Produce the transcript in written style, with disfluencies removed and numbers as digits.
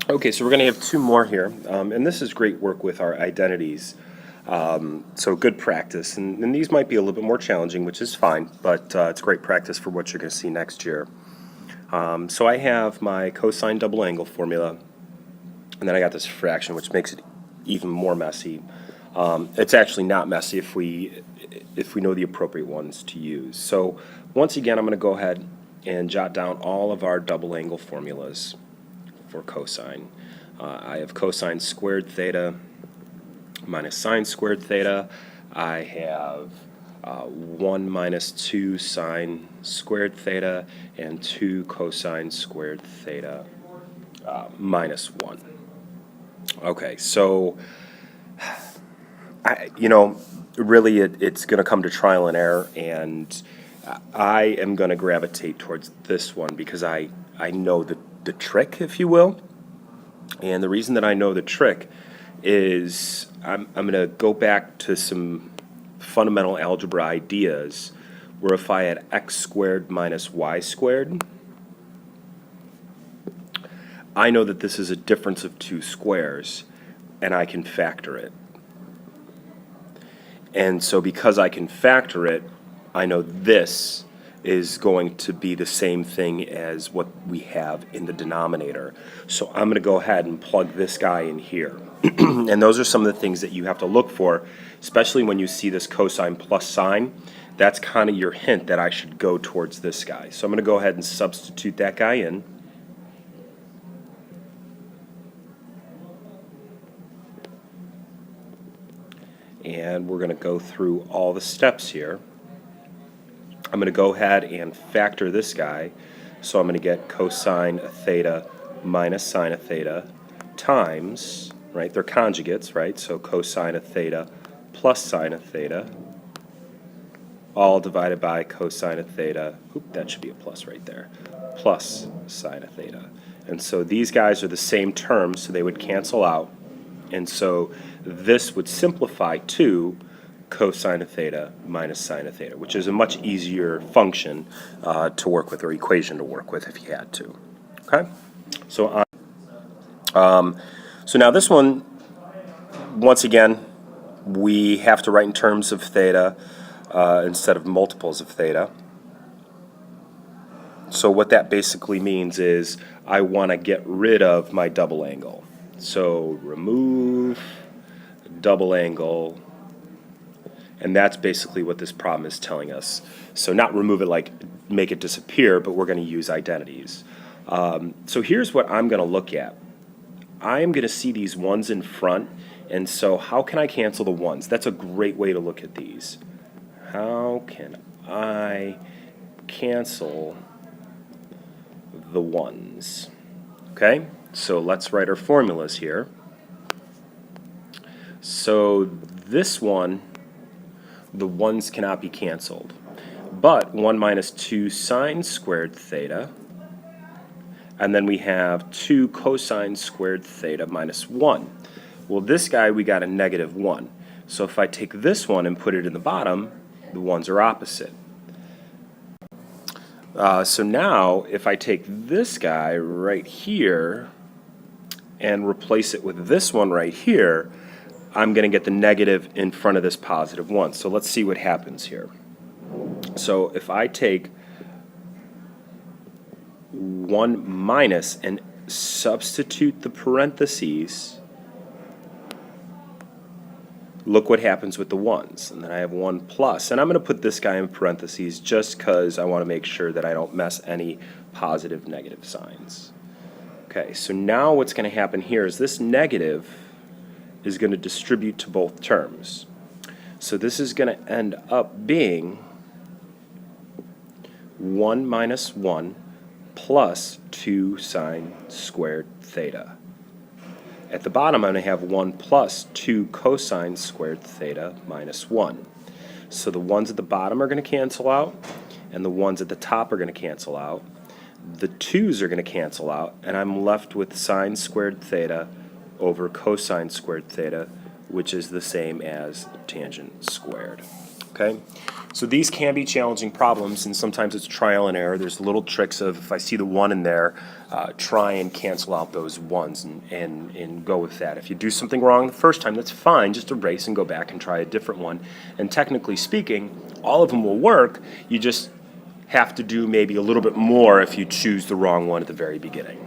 Okay, so we're going to have two more here, and this is great work with our identities. So good practice, and these might be a little bit more challenging, which is fine, but it's great practice for what you're going to see next year. So I have my cosine double angle formula, and then I got this fraction, which makes it even more messy. It's actually not messy if we know the appropriate ones to use. So once again, I'm going to go ahead and jot down all of our double angle formulas for cosine. I have cosine squared theta minus sine squared theta. I have 1 minus 2 sine squared theta and 2 cosine squared theta minus 1. Okay, so really it's going to come to trial and error, and I am going to gravitate towards this one because I know the trick, if you will. And the reason that I know the trick is I'm going to go back to some fundamental algebra ideas where if I had x squared minus y squared, I know that this is a difference of two squares, and I can factor it. And so because I can factor it, I know this is going to be the same thing as what we have in the denominator. So I'm going to go ahead and plug this guy in here. And those are some of the things that you have to look for, especially when you see this cosine plus sine. That's kind of your hint that I should go towards this guy. So I'm going to go ahead and substitute that guy in. And we're going to go through all the steps here. I'm going to go ahead and factor this guy. So I'm going to get cosine of theta minus sine of theta times, right, they're conjugates, right, so cosine of theta plus sine of theta, all divided by cosine of theta, that should be a plus right there, plus sine of theta. And so these guys are the same terms, so they would cancel out. And so this would simplify to cosine of theta minus sine of theta, which is a much easier function to work with, or equation to work with if you had to. Okay? So, so now this one, once again, we have to write in terms of theta instead of multiples of theta. So what that basically means is I want to get rid of my double angle. So remove double angle, and that's basically what this problem is telling us. So not remove it like make it disappear, but we're going to use identities. So here's what I'm going to look at. I am going to see these ones in front, and so how can I cancel the ones? That's a great way to look at these. How can I cancel the ones? Okay, so let's write our formulas here. So this one, the ones cannot be canceled. But 1 minus 2 sine squared theta, and then we have 2 cosine squared theta minus 1. Well, this guy we got a negative 1. So if I take this one and put it in the bottom, the ones are opposite. So now if I take this guy right here and replace it with this one right here, I'm going to get the negative in front of this positive 1. So let's see what happens here. So if I take 1 minus and substitute the parentheses, look what happens with the ones. And then I have 1 plus. And I'm going to put this guy in parentheses just because I want to make sure that I don't mess any positive negative signs. Okay, so now what's going to happen here is this negative is going to distribute to both terms. So this is going to end up being 1 minus 1 plus 2 sine squared theta. At the bottom, I'm going to have 1 plus 2 cosine squared theta minus 1. So the ones at the bottom are going to cancel out, and the ones at the top are going to cancel out. The 2's are going to cancel out, and I'm left with sine squared theta over cosine squared theta, which is the same as tangent squared. okay? So these can be challenging problems, and sometimes it's trial and error. There's little tricks of, if I see the 1 in there, try and cancel out those 1s and go with that. If you do something wrong the first time, that's fine. Just erase and go back and try a different one. And technically speaking, all of them will work. You just have to do maybe a little bit more if you choose the wrong one at the very beginning.